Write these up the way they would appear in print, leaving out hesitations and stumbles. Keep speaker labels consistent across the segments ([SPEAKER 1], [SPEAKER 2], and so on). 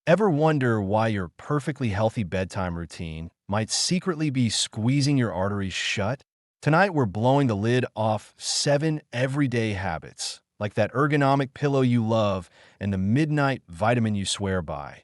[SPEAKER 1] Ever wonder why your perfectly healthy bedtime routine might secretly be squeezing your arteries shut? Tonight, we're blowing the lid off 7 everyday habits, like that ergonomic pillow you love and the midnight vitamin you swear by,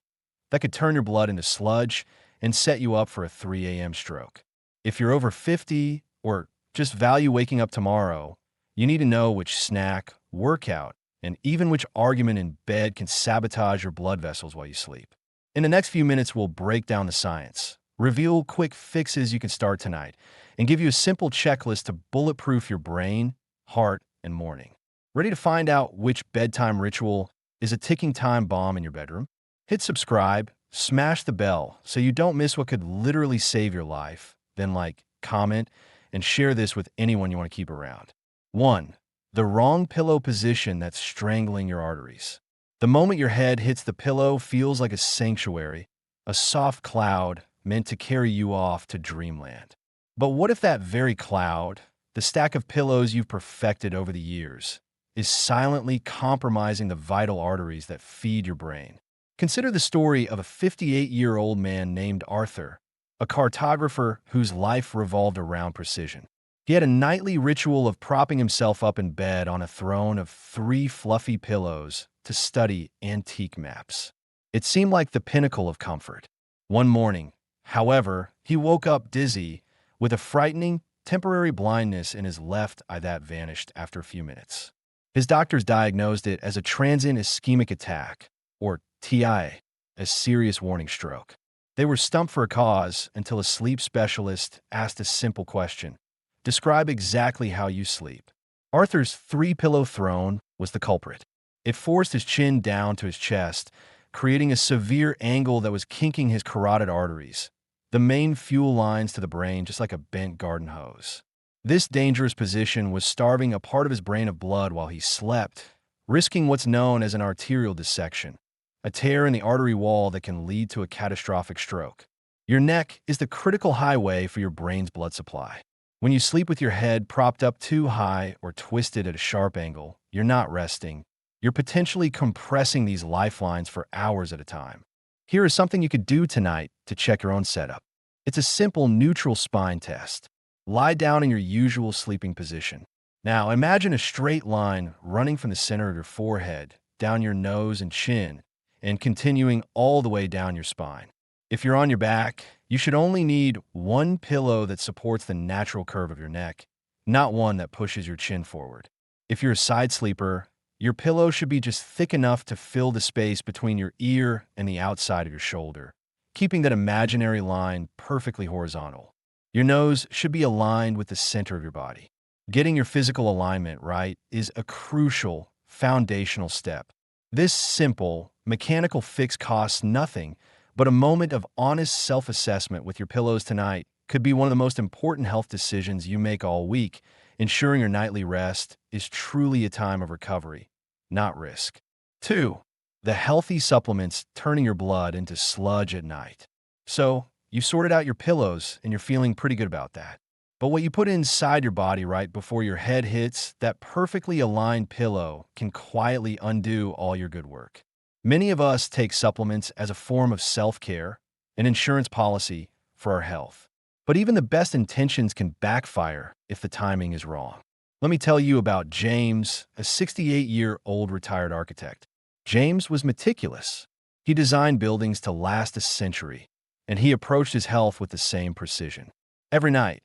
[SPEAKER 1] that could turn your blood into sludge and set you up for a 3 a.m. stroke. If you're over 50 or just value waking up tomorrow, you need to know which snack, workout, and even which argument in bed can sabotage your blood vessels while you sleep. In the next few minutes, we'll break down the science, reveal quick fixes you can start tonight, and give you a simple checklist to bulletproof your brain, heart, and morning. Ready to find out which bedtime ritual is a ticking time bomb in your bedroom? Hit subscribe, smash the bell so you don't miss what could literally save your life. Then comment, and share this with anyone you want to keep around. 1. The wrong pillow position that's strangling your arteries. The moment your head hits the pillow feels like a sanctuary, a soft cloud meant to carry you off to dreamland. But what if that very cloud, the stack of pillows you've perfected over the years, is silently compromising the vital arteries that feed your brain? Consider the story of a 58-year-old man named Arthur, a cartographer whose life revolved around precision. He had a nightly ritual of propping himself up in bed on a throne of 3 fluffy pillows to study antique maps. It seemed like the pinnacle of comfort. One morning, however, he woke up dizzy, with a frightening, temporary blindness in his left eye that vanished after a few minutes. His doctors diagnosed it as a transient ischemic attack, or TIA, a serious warning stroke. They were stumped for a cause until a sleep specialist asked a simple question. Describe exactly how you sleep. Arthur's 3-pillow throne was the culprit. It forced his chin down to his chest, creating a severe angle that was kinking his carotid arteries, the main fuel lines to the brain, just like a bent garden hose. This dangerous position was starving a part of his brain of blood while he slept, risking what's known as an arterial dissection, a tear in the artery wall that can lead to a catastrophic stroke. Your neck is the critical highway for your brain's blood supply. When you sleep with your head propped up too high or twisted at a sharp angle, you're not resting. You're potentially compressing these lifelines for hours at a time. Here is something you could do tonight to check your own setup. It's a simple neutral spine test. Lie down in your usual sleeping position. Now imagine a straight line running from the center of your forehead, down your nose and chin, and continuing all the way down your spine. If you're on your back, you should only need 1 pillow that supports the natural curve of your neck, not one that pushes your chin forward. If you're a side sleeper, your pillow should be just thick enough to fill the space between your ear and the outside of your shoulder, keeping that imaginary line perfectly horizontal. Your nose should be aligned with the center of your body. Getting your physical alignment right is a crucial, foundational step. This simple, mechanical fix costs nothing, but a moment of honest self-assessment with your pillows tonight could be one of the most important health decisions you make all week. Ensuring your nightly rest is truly a time of recovery, not risk. 2. The healthy supplements turning your blood into sludge at night. So, you've sorted out your pillows and you're feeling pretty good about that. But what you put inside your body right before your head hits that perfectly aligned pillow can quietly undo all your good work. Many of us take supplements as a form of self-care, an insurance policy for our health. But even the best intentions can backfire if the timing is wrong. Let me tell you about James, a 68-year-old retired architect. James was meticulous. He designed buildings to last a century, and he approached his health with the same precision. Every night,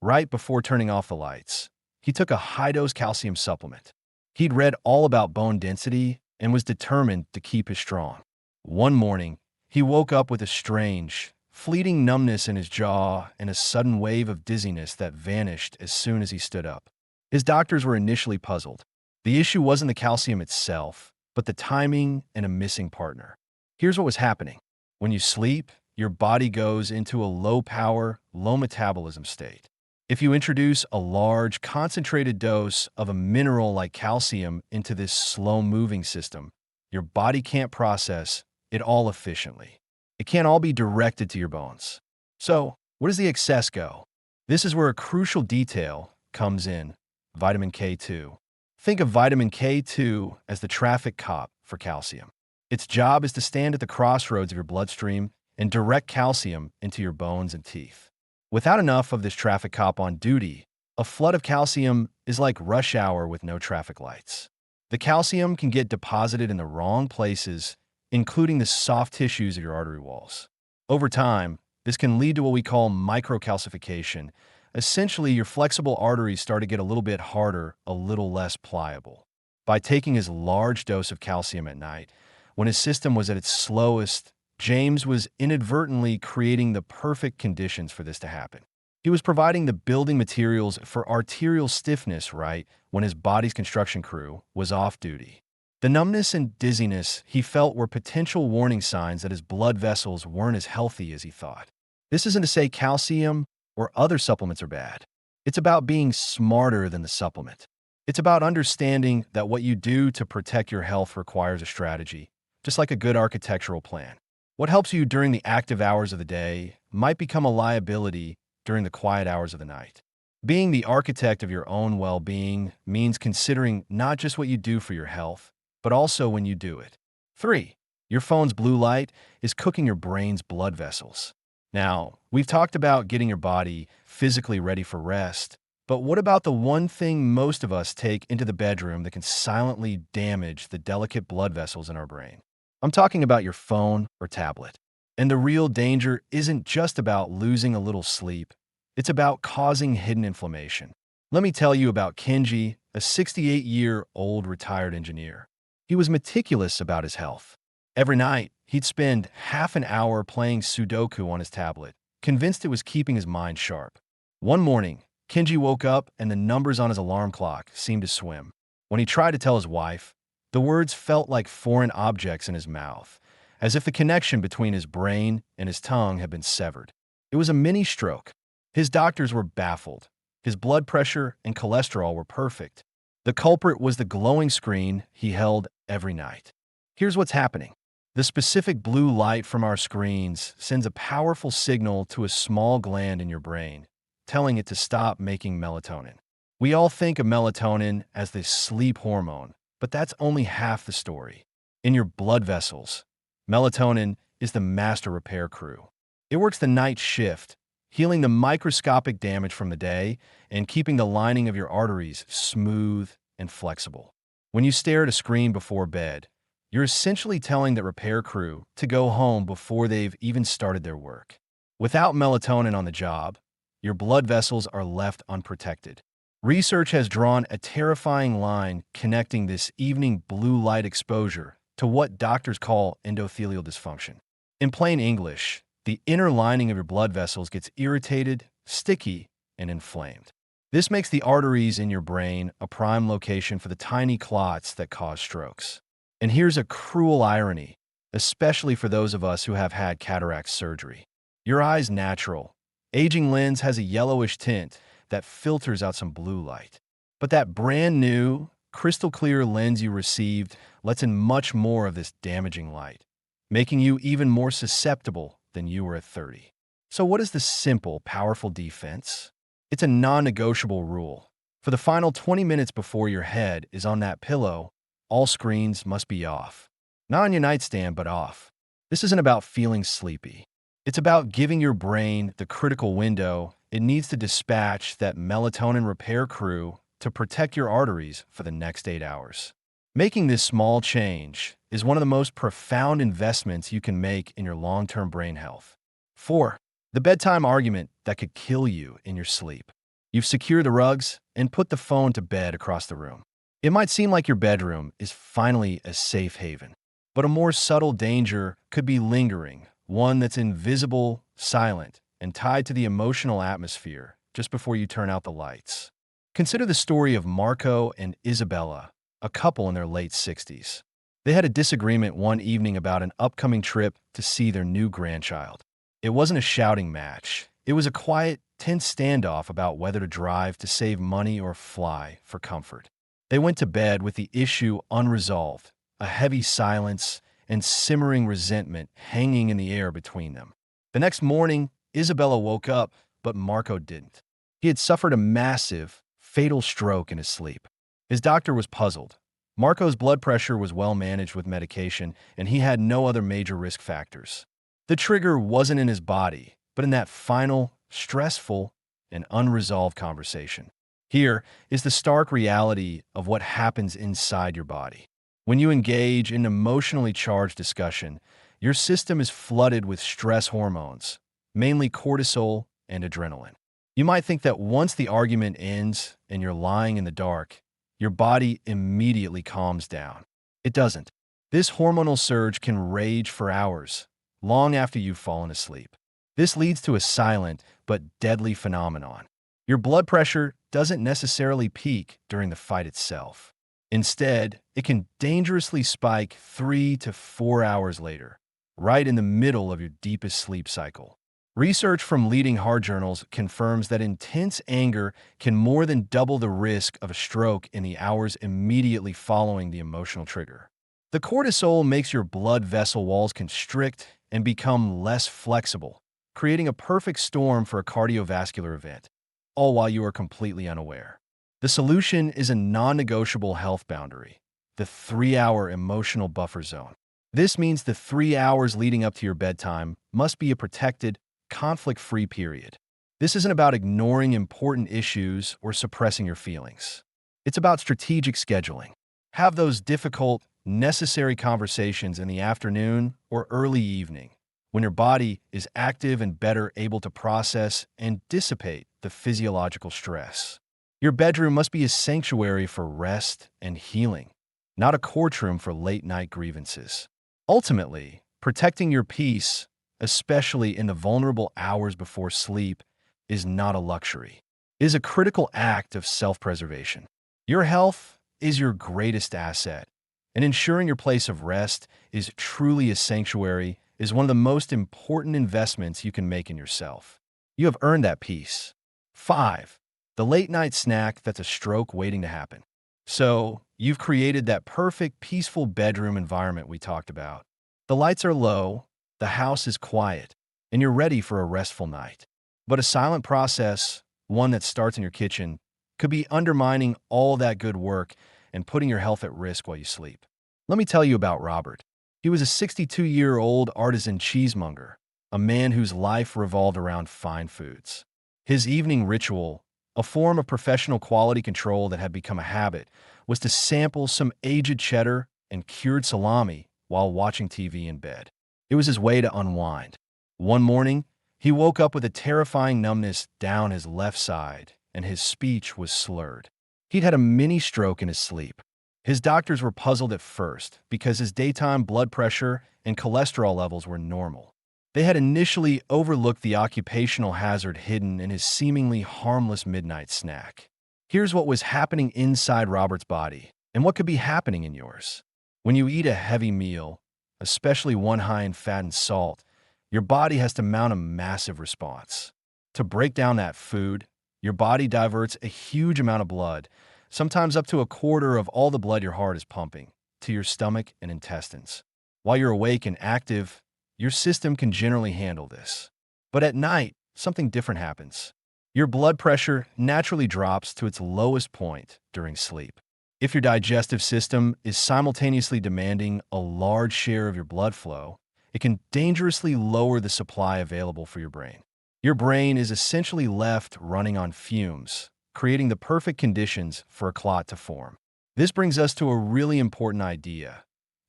[SPEAKER 1] right before turning off the lights, he took a high-dose calcium supplement. He'd read all about bone density and was determined to keep it strong. One morning, he woke up with a strange, fleeting numbness in his jaw and a sudden wave of dizziness that vanished as soon as he stood up. His doctors were initially puzzled. The issue wasn't the calcium itself, but the timing and a missing partner. Here's what was happening. When you sleep, your body goes into a low-power, low-metabolism state. If you introduce a large, concentrated dose of a mineral like calcium into this slow-moving system, your body can't process it all efficiently. It can't all be directed to your bones. So, where does the excess go? This is where a crucial detail comes in: vitamin K2. Think of vitamin K2 as the traffic cop for calcium. Its job is to stand at the crossroads of your bloodstream and direct calcium into your bones and teeth. Without enough of this traffic cop on duty, a flood of calcium is like rush hour with no traffic lights. The calcium can get deposited in the wrong places, including the soft tissues of your artery walls. Over time, this can lead to what we call microcalcification. Essentially, your flexible arteries start to get a little bit harder, a little less pliable. By taking his large dose of calcium at night, when his system was at its slowest, James was inadvertently creating the perfect conditions for this to happen. He was providing the building materials for arterial stiffness right when his body's construction crew was off duty. The numbness and dizziness he felt were potential warning signs that his blood vessels weren't as healthy as he thought. This isn't to say calcium or other supplements are bad. It's about being smarter than the supplement. It's about understanding that what you do to protect your health requires a strategy, just like a good architectural plan. What helps you during the active hours of the day might become a liability during the quiet hours of the night. Being the architect of your own well-being means considering not just what you do for your health, but also when you do it. 3. Your phone's blue light is cooking your brain's blood vessels. Now, we've talked about getting your body physically ready for rest, but what about the one thing most of us take into the bedroom that can silently damage the delicate blood vessels in our brain? I'm talking about your phone or tablet. And the real danger isn't just about losing a little sleep. It's about causing hidden inflammation. Let me tell you about Kenji, a 68-year-old retired engineer. He was meticulous about his health. Every night, he'd spend half an hour playing Sudoku on his tablet, convinced it was keeping his mind sharp. One morning, Kenji woke up and the numbers on his alarm clock seemed to swim. When he tried to tell his wife, the words felt like foreign objects in his mouth, as if the connection between his brain and his tongue had been severed. It was a mini stroke. His doctors were baffled. His blood pressure and cholesterol were perfect. The culprit was the glowing screen he held every night. Here's what's happening. The specific blue light from our screens sends a powerful signal to a small gland in your brain, telling it to stop making melatonin. We all think of melatonin as the sleep hormone, but that's only half the story. In your blood vessels, melatonin is the master repair crew. It works the night shift, healing the microscopic damage from the day and keeping the lining of your arteries smooth and flexible. When you stare at a screen before bed, you're essentially telling that repair crew to go home before they've even started their work. Without melatonin on the job, your blood vessels are left unprotected. Research has drawn a terrifying line connecting this evening blue light exposure to what doctors call endothelial dysfunction. In plain English, the inner lining of your blood vessels gets irritated, sticky, and inflamed. This makes the arteries in your brain a prime location for the tiny clots that cause strokes. And here's a cruel irony, especially for those of us who have had cataract surgery. Your eye's natural. Aging lens has a yellowish tint that filters out some blue light. But that brand new, crystal clear lens you received lets in much more of this damaging light, making you even more susceptible than you were at 30. So what is the simple, powerful defense? It's a non-negotiable rule. For the final 20 minutes before your head is on that pillow, all screens must be off. Not on your nightstand, but off. This isn't about feeling sleepy. It's about giving your brain the critical window it needs to dispatch that melatonin repair crew to protect your arteries for the next 8 hours. Making this small change is one of the most profound investments you can make in your long-term brain health. 4. The bedtime argument that could kill you in your sleep. You've secured the rugs and put the phone to bed across the room. It might seem like your bedroom is finally a safe haven, but a more subtle danger could be lingering, one that's invisible, silent, and tied to the emotional atmosphere just before you turn out the lights. Consider the story of Marco and Isabella, a couple in their late 60s. They had a disagreement one evening about an upcoming trip to see their new grandchild. It wasn't a shouting match. It was a quiet, tense standoff about whether to drive to save money or fly for comfort. They went to bed with the issue unresolved, a heavy silence and simmering resentment hanging in the air between them. The next morning, Isabella woke up, but Marco didn't. He had suffered a massive, fatal stroke in his sleep. His doctor was puzzled. Marco's blood pressure was well managed with medication, and he had no other major risk factors. The trigger wasn't in his body, but in that final, stressful, and unresolved conversation. Here is the stark reality of what happens inside your body. When you engage in emotionally charged discussion, your system is flooded with stress hormones, mainly cortisol and adrenaline. You might think that once the argument ends and you're lying in the dark, your body immediately calms down. It doesn't. This hormonal surge can rage for hours, long after you've fallen asleep. This leads to a silent but deadly phenomenon. Your blood pressure doesn't necessarily peak during the fight itself. Instead, it can dangerously spike 3 to 4 hours later, right in the middle of your deepest sleep cycle. Research from leading heart journals confirms that intense anger can more than double the risk of a stroke in the hours immediately following the emotional trigger. The cortisol makes your blood vessel walls constrict and become less flexible, creating a perfect storm for a cardiovascular event, all while you are completely unaware. The solution is a non-negotiable health boundary, the 3-hour emotional buffer zone. This means the 3 hours leading up to your bedtime must be a protected, conflict-free period. This isn't about ignoring important issues or suppressing your feelings. It's about strategic scheduling. Have those difficult, necessary conversations in the afternoon or early evening, when your body is active and better able to process and dissipate the physiological stress. Your bedroom must be a sanctuary for rest and healing, not a courtroom for late-night grievances. Ultimately, protecting your peace, especially in the vulnerable hours before sleep, is not a luxury. It is a critical act of self-preservation. Your health is your greatest asset, and ensuring your place of rest is truly a sanctuary is one of the most important investments you can make in yourself. You have earned that peace. 5. The late-night snack that's a stroke waiting to happen. So, you've created that perfect, peaceful bedroom environment we talked about. The lights are low, the house is quiet, and you're ready for a restful night. But a silent process, one that starts in your kitchen, could be undermining all that good work and putting your health at risk while you sleep. Let me tell you about Robert. He was a 62-year-old artisan cheesemonger, a man whose life revolved around fine foods. His evening ritual, a form of professional quality control that had become a habit, was to sample some aged cheddar and cured salami while watching TV in bed. It was his way to unwind. One morning, he woke up with a terrifying numbness down his left side, and his speech was slurred. He'd had a mini stroke in his sleep. His doctors were puzzled at first because his daytime blood pressure and cholesterol levels were normal. They had initially overlooked the occupational hazard hidden in his seemingly harmless midnight snack. Here's what was happening inside Robert's body, and what could be happening in yours. When you eat a heavy meal, especially one high in fat and salt, your body has to mount a massive response. To break down that food, your body diverts a huge amount of blood, sometimes up to a quarter of all the blood your heart is pumping, to your stomach and intestines. While you're awake and active, your system can generally handle this. But at night, something different happens. Your blood pressure naturally drops to its lowest point during sleep. If your digestive system is simultaneously demanding a large share of your blood flow, it can dangerously lower the supply available for your brain. Your brain is essentially left running on fumes, creating the perfect conditions for a clot to form. This brings us to a really important idea.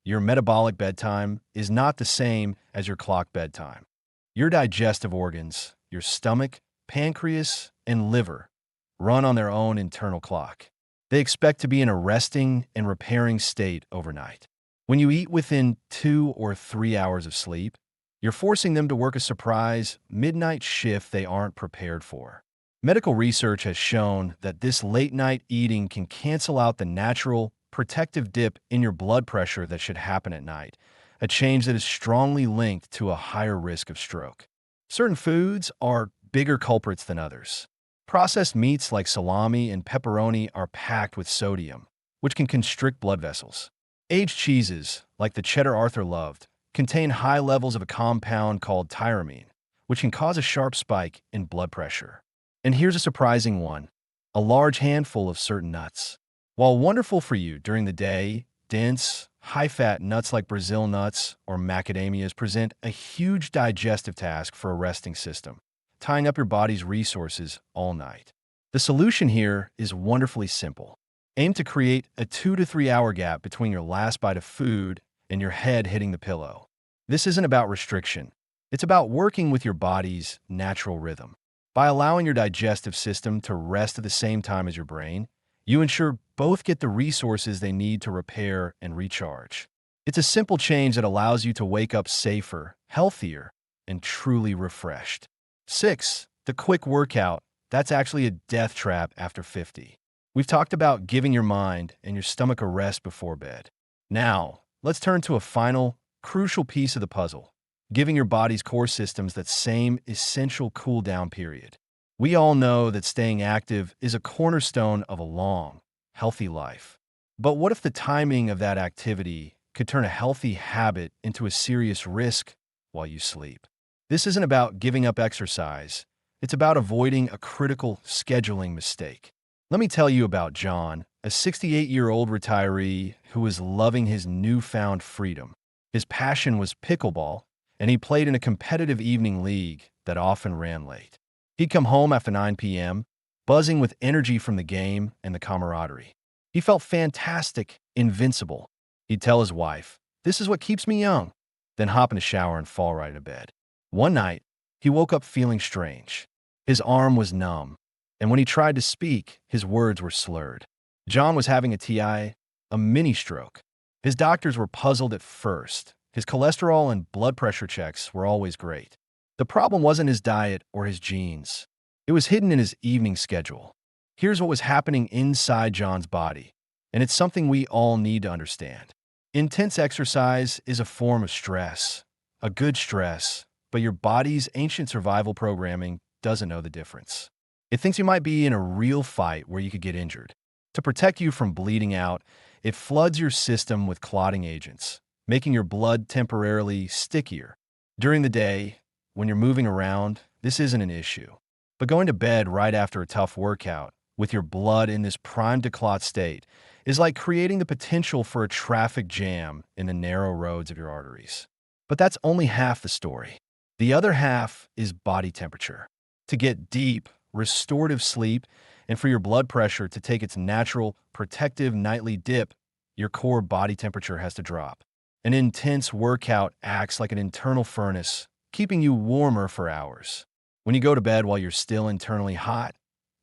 [SPEAKER 1] Your metabolic bedtime is not the same as your clock bedtime. Your digestive organs, your stomach, pancreas, and liver, run on their own internal clock. They expect to be in a resting and repairing state overnight. When you eat within 2 or 3 hours of sleep, you're forcing them to work a surprise midnight shift they aren't prepared for. Medical research has shown that this late-night eating can cancel out the natural, protective dip in your blood pressure that should happen at night, a change that is strongly linked to a higher risk of stroke. Certain foods are bigger culprits than others. Processed meats like salami and pepperoni are packed with sodium, which can constrict blood vessels. Aged cheeses, like the cheddar Arthur loved, contain high levels of a compound called tyramine, which can cause a sharp spike in blood pressure. And here's a surprising one: a large handful of certain nuts, While wonderful for you during the day, dense, high-fat nuts like Brazil nuts or macadamias present a huge digestive task for a resting system, tying up your body's resources all night. The solution here is wonderfully simple. Aim to create a 2 to 3 hour gap between your last bite of food and your head hitting the pillow. This isn't about restriction. It's about working with your body's natural rhythm. By allowing your digestive system to rest at the same time as your brain, you ensure both get the resources they need to repair and recharge. It's a simple change that allows you to wake up safer, healthier, and truly refreshed. 6. The quick workout. That's actually a death trap after 50. We've talked about giving your mind and your stomach a rest before bed. Now, let's turn to a final, crucial piece of the puzzle, giving your body's core systems that same essential cool-down period. We all know that staying active is a cornerstone of a long, healthy life. But what if the timing of that activity could turn a healthy habit into a serious risk while you sleep? This isn't about giving up exercise. It's about avoiding a critical scheduling mistake. Let me tell you about John, a 68-year-old retiree who was loving his newfound freedom. His passion was pickleball, and he played in a competitive evening league that often ran late. He'd come home after 9 p.m., buzzing with energy from the game and the camaraderie. He felt fantastic, invincible. He'd tell his wife, "This is what keeps me young," then hop in a shower and fall right into bed. One night, he woke up feeling strange. His arm was numb, and when he tried to speak, his words were slurred. John was having a TI, a mini stroke. His doctors were puzzled at first. His cholesterol and blood pressure checks were always great. The problem wasn't his diet or his genes. It was hidden in his evening schedule. Here's what was happening inside John's body, and it's something we all need to understand. Intense exercise is a form of stress, a good stress, but your body's ancient survival programming doesn't know the difference. It thinks you might be in a real fight where you could get injured. To protect you from bleeding out, it floods your system with clotting agents, making your blood temporarily stickier. During the day, when you're moving around, this isn't an issue. But going to bed right after a tough workout, with your blood in this primed to clot state, is like creating the potential for a traffic jam in the narrow roads of your arteries. But that's only half the story. The other half is body temperature. To get deep, restorative sleep, and for your blood pressure to take its natural, protective nightly dip, your core body temperature has to drop. An intense workout acts like an internal furnace, keeping you warmer for hours. When you go to bed while you're still internally hot,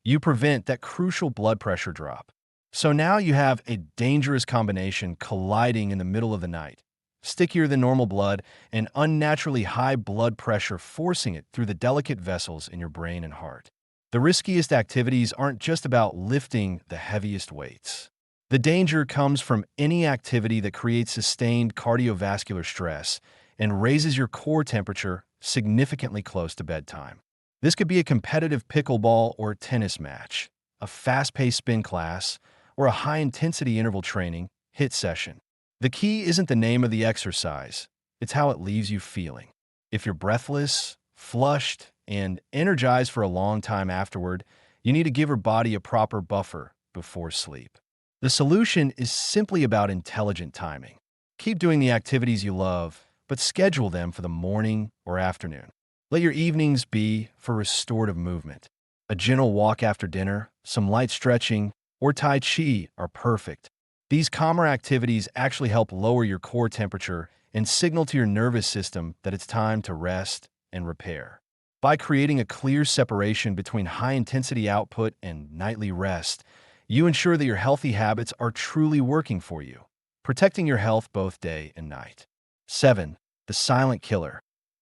[SPEAKER 1] you prevent that crucial blood pressure drop. So now you have a dangerous combination colliding in the middle of the night. Stickier than normal blood and unnaturally high blood pressure forcing it through the delicate vessels in your brain and heart. The riskiest activities aren't just about lifting the heaviest weights. The danger comes from any activity that creates sustained cardiovascular stress and raises your core temperature significantly close to bedtime. This could be a competitive pickleball or tennis match, a fast-paced spin class, or a high-intensity interval training HIIT session. The key isn't the name of the exercise, it's how it leaves you feeling. If you're breathless, flushed, and energized for a long time afterward, you need to give your body a proper buffer before sleep. The solution is simply about intelligent timing. Keep doing the activities you love, but schedule them for the morning or afternoon. Let your evenings be for restorative movement. A gentle walk after dinner, some light stretching, or Tai Chi are perfect. These calmer activities actually help lower your core temperature and signal to your nervous system that it's time to rest and repair. By creating a clear separation between high-intensity output and nightly rest, you ensure that your healthy habits are truly working for you, protecting your health both day and night. 7. The silent killer.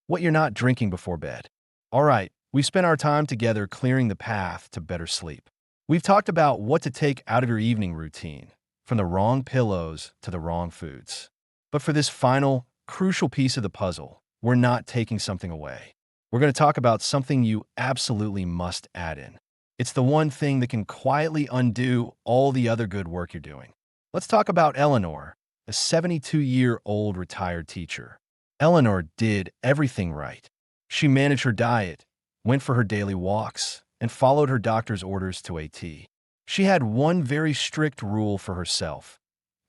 [SPEAKER 1] What you're not drinking before bed. All right, we've spent our time together clearing the path to better sleep. We've talked about what to take out of your evening routine, from the wrong pillows to the wrong foods. But for this final, crucial piece of the puzzle, we're not taking something away. We're going to talk about something you absolutely must add in. It's the one thing that can quietly undo all the other good work you're doing. Let's talk about Eleanor, a 72-year-old retired teacher. Eleanor did everything right. She managed her diet, went for her daily walks, and followed her doctor's orders to a T. She had one very strict rule for herself: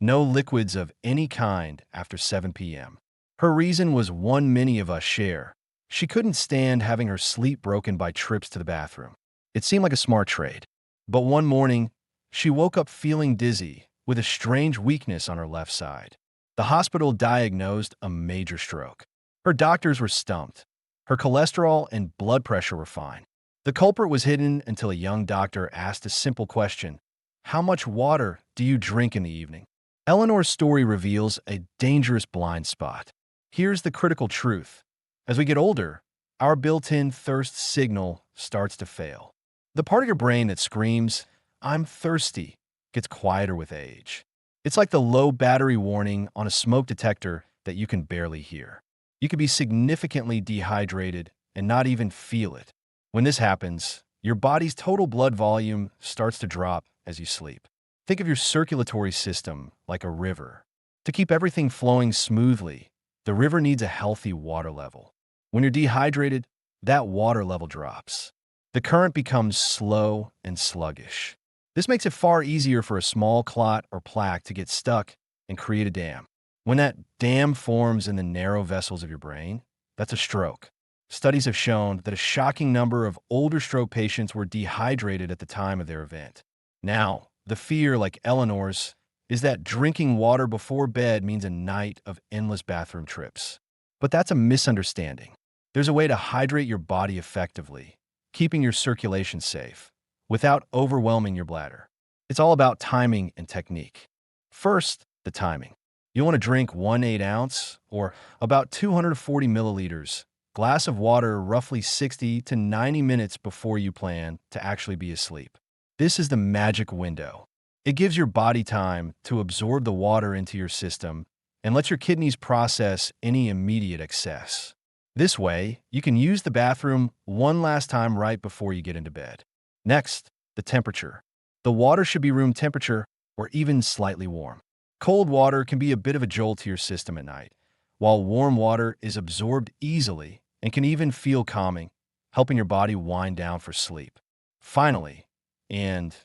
[SPEAKER 1] no liquids of any kind after 7 p.m. Her reason was one many of us share. She couldn't stand having her sleep broken by trips to the bathroom. It seemed like a smart trade. But one morning, she woke up feeling dizzy, with a strange weakness on her left side. The hospital diagnosed a major stroke. Her doctors were stumped. Her cholesterol and blood pressure were fine. The culprit was hidden until a young doctor asked a simple question: how much water do you drink in the evening? Eleanor's story reveals a dangerous blind spot. Here's the critical truth. As we get older, our built-in thirst signal starts to fail. The part of your brain that screams, "I'm thirsty," gets quieter with age. It's like the low battery warning on a smoke detector that you can barely hear. You could be significantly dehydrated and not even feel it. When this happens, your body's total blood volume starts to drop as you sleep. Think of your circulatory system like a river. To keep everything flowing smoothly, the river needs a healthy water level. When you're dehydrated, that water level drops. The current becomes slow and sluggish. This makes it far easier for a small clot or plaque to get stuck and create a dam. When that dam forms in the narrow vessels of your brain, that's a stroke. Studies have shown that a shocking number of older stroke patients were dehydrated at the time of their event. Now, the fear, like Eleanor's, is that drinking water before bed means a night of endless bathroom trips. But that's a misunderstanding. There's a way to hydrate your body effectively, keeping your circulation safe, without overwhelming your bladder. It's all about timing and technique. First, the timing. You want to drink 1/8 ounce, or about 240 milliliters, glass of water roughly 60 to 90 minutes before you plan to actually be asleep. This is the magic window. It gives your body time to absorb the water into your system and lets your kidneys process any immediate excess. This way, you can use the bathroom one last time right before you get into bed. Next, the temperature. The water should be room temperature or even slightly warm. Cold water can be a bit of a jolt to your system at night, while warm water is absorbed easily and can even feel calming, helping your body wind down for sleep. Finally, and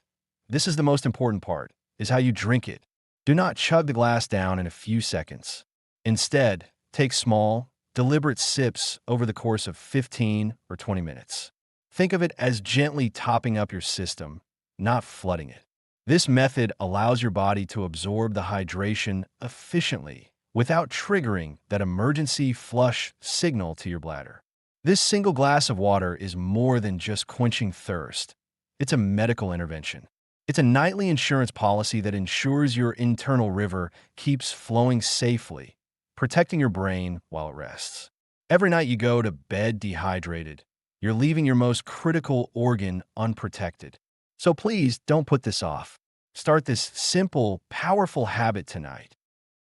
[SPEAKER 1] this is the most important part, is how you drink it. Do not chug the glass down in a few seconds. Instead, take small, deliberate sips over the course of 15 or 20 minutes. Think of it as gently topping up your system, not flooding it. This method allows your body to absorb the hydration efficiently without triggering that emergency flush signal to your bladder. This single glass of water is more than just quenching thirst. It's a medical intervention. It's a nightly insurance policy that ensures your internal river keeps flowing safely, protecting your brain while it rests. Every night you go to bed dehydrated, you're leaving your most critical organ unprotected. So please don't put this off. Start this simple, powerful habit tonight.